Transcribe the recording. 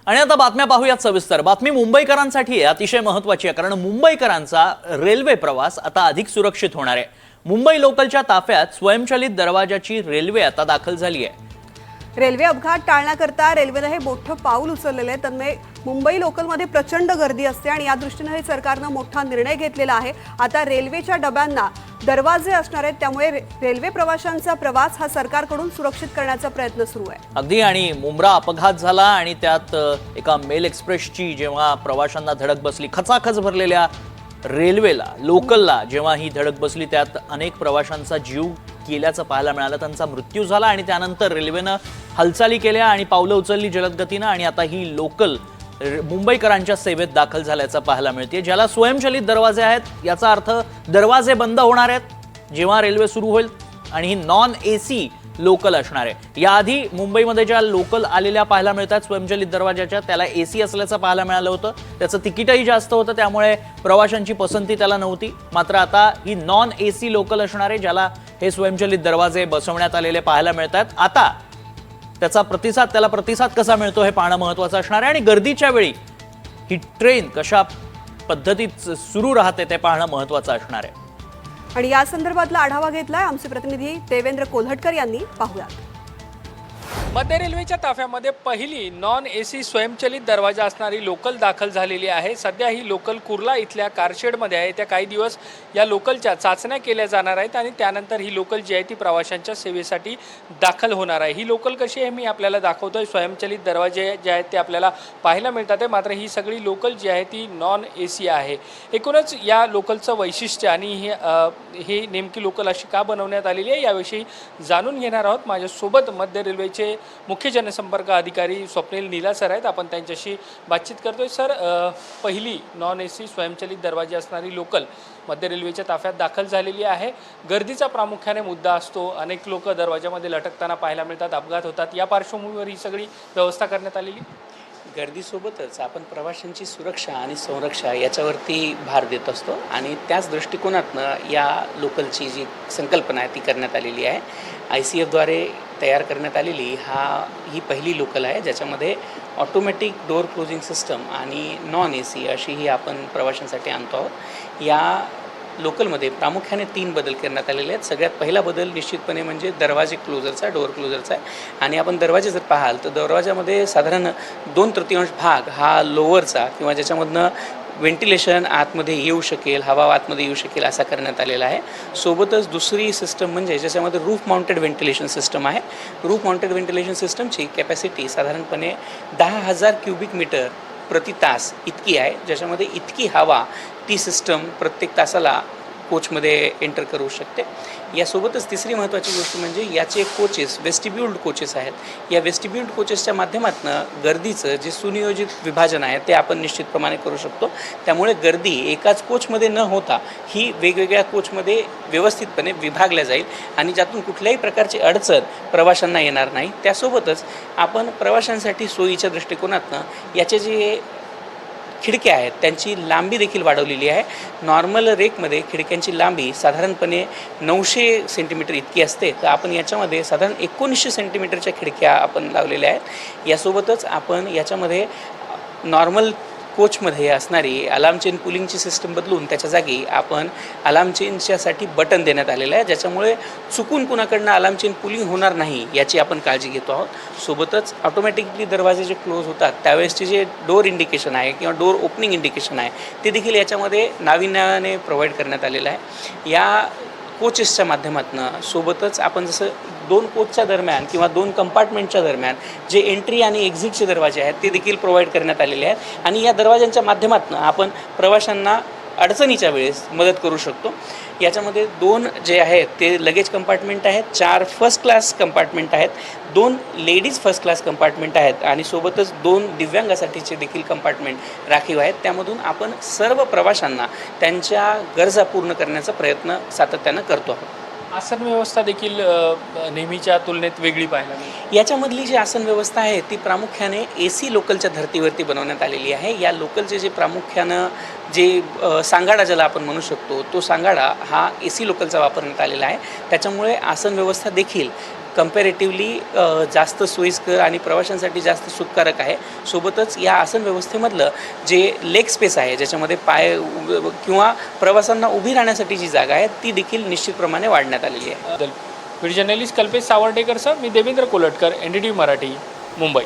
आणि आता बातम्या पाहूयात सविस्तर। बातमी मुंबईकरांसाठी आहे, अतिशय महत्त्वाची आहे, कारण मुंबईकरांचा रेल्वे प्रवास आता अधिक सुरक्षित होणार आहे। मुंबई लोकलच्या ताफ्यात स्वयंचलित दरवाजाची रेल्वे आता दाखल झाली आहे। रेल्वे अपघात टाळण्याकरता रेल्वेने हे मोठं पाऊल उचललेलं आहे। त्यामुळे मुंबई लोकलमध्ये प्रचंड गर्दी असते आणि या दृष्टीने हे सरकारने मोठा निर्णय घेतलेला आहे। आता रेल्वेच्या डब्यांना दरवाजे असणार आहेत, त्यामुळे रेल्वे प्रवाशांचा प्रवास हा सरकारकडून सुरक्षित करण्याचा प्रयत्न सुरू आहे। अगदी, आणि मुंब्रा अपघात झाला आणि त्यात एका मेल एक्सप्रेसची जेव्हा प्रवाशांना धडक बसली, खचाखच भरलेल्या रेल्वेला लोकलला जेव्हा ही धडक बसली, त्यात अनेक प्रवाशांचा जीव गेल्याचं पाहायला मिळालं, त्यांचा मृत्यू झाला आणि त्यानंतर रेल्वेनं हालचाली केल्या आणि पावलं उचलली जलद गतीनं आणि आता ही लोकल मुंबईकरांच्या सेवेत दाखल झाल्याचं पाहायला मिळते। ज्याला स्वयंचलित दरवाजे आहेत, याचा अर्थ दरवाजे बंद होणार आहेत जेव्हा रेल्वे सुरू होईल आणि ही नॉन एसी लोकल असणार आहे। याआधी मुंबईमध्ये ज्या लोकल आलेल्या पाहायला मिळतात स्वयंचलित दरवाजाच्या, त्याला एसी असल्याचं पाहायला मिळालं होतं, त्याचं तिकीटही जास्त होतं, त्यामुळे प्रवाशांची पसंती त्याला नव्हती। मात्र आता ही नॉन एसी लोकल असणार आहे, ज्याला हे स्वयंचलित दरवाजे बसवण्यात आलेले पाहायला मिळतात। आता त्याला प्रतिसाद कसा मिळतो हे पाहणं महत्त्वाचं असणार आहे आणि गर्दीच्या वेळी ही ट्रेन कशा पद्धतीत सुरू राहते ते पाहणं महत्त्वाचं असणार आहे। आणि या संदर्भातला आढावा घेतलाय आमचे प्रतिनिधी देवेंद्र कोल्हटकर यांनी। पाहूयात। मध्य रेल्वेच्या ताफ्यामध्ये पहिली नॉन एसी स्वयंचलित दरवाजा असणारी लोकल दाखल झालेली आहे। सध्या ही लोकल कुर्ला इथल्या कारशेडमध्ये आहे। त्या काही दिवस या लोकलच्या चाचण्या केल्या जाणार आहेत आणि त्यानंतर ही लोकल जी आहे ती प्रवाशांच्या सेवेसाठी दाखल होणार आहे। ही लोकल कशी आहे मी आपल्याला दाखवतोय। स्वयंचलित दरवाजे जे आहेत ते आपल्याला पाहायला मिळतात, मात्र ही सगळी लोकल जी आहे ती नॉन एसी आहे। एकूणच या लोकलचं वैशिष्ट्य आणि ही नेमकी लोकल अशी का बनवण्यात आलेली आहे याविषयी जाणून घेणार आहोत। माझ्यासोबत मध्य रेल्वेचे मुख्य जनसंपर्क अधिकारी स्वप्नील नीला सर आहेत, आपण त्यांच्याशी बातचीत करतोय। सर, पहिली नॉन एसी स्वयंचलित दरवाजे असणारी लोकल मध्य रेल्वेच्या ताफ्यात दाखल झालेली आहे। गर्दीचा प्रामुख्याने मुद्दा असतो, अनेक लोक दरवाजामध्ये लटकताना पाहायला मिळतात, अपघात होतात। या पार्श्वभूमीवर ही सगळी व्यवस्था करण्यात आलेली। गर्दीसोबतच आपण प्रवाशांची सुरक्षा आणि संरक्षण याच्यावरती भार देत असतो आणि त्याच दृष्टिकोनातनं या लोकलची जी संकल्पना आहे ती करण्यात आलेली आहे। ICF द्वारे तयार करण्यात आलेली ही पहिली लोकल आहे, ज्याच्यामध्ये ऑटोमॅटिक डोअर क्लोजिंग सिस्टम आणि नॉन एसी अशी ही आपण प्रवाशांसाठी आणतो आहोत। या लोकलमध्ये प्रामुख्याने 3 बदल करण्यात आलेले आहेत। सगळ्यात पहिला बदल निश्चितपणे म्हणजे दरवाजे क्लोजरचा, डोअर क्लोजरचा आहे। आणि आपण दरवाजे जर पाहाल तर दरवाजामध्ये साधारण 2/3 भाग हा लोअरचा किंवा ज्याच्यामधनं व्हेंटिलेशन आतमध्ये येऊ शकेल, हवा आतमध्ये येऊ शकेल असा करण्यात आलेला आहे। सोबतच दुसरी सिस्टम म्हणजे ज्याच्यामध्ये रूफ माउंटेड व्हेंटिलेशन सिस्टम आहे। रूफ माउंटेड व्हेंटिलेशन सिस्टमची कॅपॅसिटी साधारणपणे 10,000 क्युबिक मीटर प्रति तास इतकी आहे, ज्याच्यामध्ये इतकी हवा ती सिस्टम प्रत्येक तासाला कोचमध्ये एंटर करू शकते। यासोबतच तिसरी महत्त्वाची गोष्ट म्हणजे याचे कोचेस वेस्टिब्युल्ड कोचेस आहेत। या वेस्टिब्युल्ड कोचेसच्या माध्यमातून गर्दीचं जे सुनियोजित विभाजन आहे ते आपण निश्चितप्रमाणे करू शकतो। त्यामुळे गर्दी एकाच कोचमध्ये न होता ही वेगवेगळ्या कोचमध्ये व्यवस्थितपणे विभागल्या जाईल आणि ज्यातून कुठल्याही प्रकारची अडचण प्रवाशांना येणार नाही। त्यासोबतच आपण प्रवाशांसाठी सोयीच्या दृष्टिकोनातून याचे जे खिडक्या आहेत त्यांची लांबी देखील वाढवलेली आहे। नॉर्मल रेकमध्ये खिडक्यांची लांबी साधारणपणे 900 सेंटीमीटर इतकी असते, तर आपण याच्यामध्ये साधारण 1900 सेंटीमीटरच्या खिडक्या आपण लावलेल्या आहेत। यासोबतच आपण याच्यामध्ये नॉर्मल कोचमध्ये असणारी अलार्म चेन पुलिंगची सिस्टम बदलून त्याच्या जागी आपण अलार्म चेनच्यासाठी बटन देण्यात आलेलं आहे, ज्याच्यामुळे चुकून कुणाकडनं अलार्म चेन पुलिंग होणार नाही याची आपण काळजी घेतो आहोत। सोबतच ऑटोमॅटिकली दरवाजे जे क्लोज होतात त्यावेळेसचे जे डोअर इंडिकेशन आहे किंवा डोअर ओपनिंग इंडिकेशन आहे ते देखील याच्यामध्ये नाविन्याने प्रोव्हाइड करण्यात आलेलं आहे। या कोचेसच्या माध्यमातून सोबतच आपण जसं 2 कोचच्या दरम्यान किंवा 2 कंपार्टमेंटच्या दरम्यान जे एंट्री आणि एक्झिटचे दरवाजे आहेत ते देखील प्रोव्हाइड करण्यात आलेले आहेत आणि या दरवाजांच्या माध्यमातून आपण प्रवाशांना अडचणीच्या वेळेस मदत करू शकतो। याच्यामध्ये 2 जे आहेत ते लगेज कंपार्टमेंट आहेत, 4 फर्स्ट क्लास कंपार्टमेंट आहेत, 2 लेडीज फर्स्ट क्लास कंपार्टमेंट आहेत आणि सोबतच 2 दिव्यांगासाठीचे देखील कंपार्टमेंट राखीव आहेत। त्यामधून आपण सर्व प्रवाशांना त्यांच्या गरजा पूर्ण करण्याचा प्रयत्न सातत्यानं करतो आहोत। आसन व्यवस्था देखील नेहमीच्या तुलनेत वेगळी पाहायला मिळते। याच्यामधली जी आसन व्यवस्था आहे ती प्रामुख्याने एसी लोकलच्या धर्तीवरती बनवण्यात आलेली आहे। या लोकलचे जे प्रामुख्यानं जे सांगाडा ज्याला आपण म्हणू शकतो तो सांगाडा हा एसी लोकलचा वापरण्यात आलेला आहे। त्याच्यामुळे आसन व्यवस्था देखील कम्पॅरेटिव्हली जास्त सोयीस्कर आणि प्रवाशांसाठी जास्त सुखकारक आहे. सोबतच या आसन व्यवस्थेमधलं जे लेग स्पेस आहे, ज्याच्यामध्ये पाय किंवा प्रवाशांना उभी राहण्यासाठी जी जागा आहे ती देखील निश्चितप्रमाणे वाढण्यात आलेली आहे. व्हिडिओ जर्नलिस्ट कल्पेश सावर्डेकरसह मी देवेंद्र कोलटकर, NDTV मराठी, मुंबई.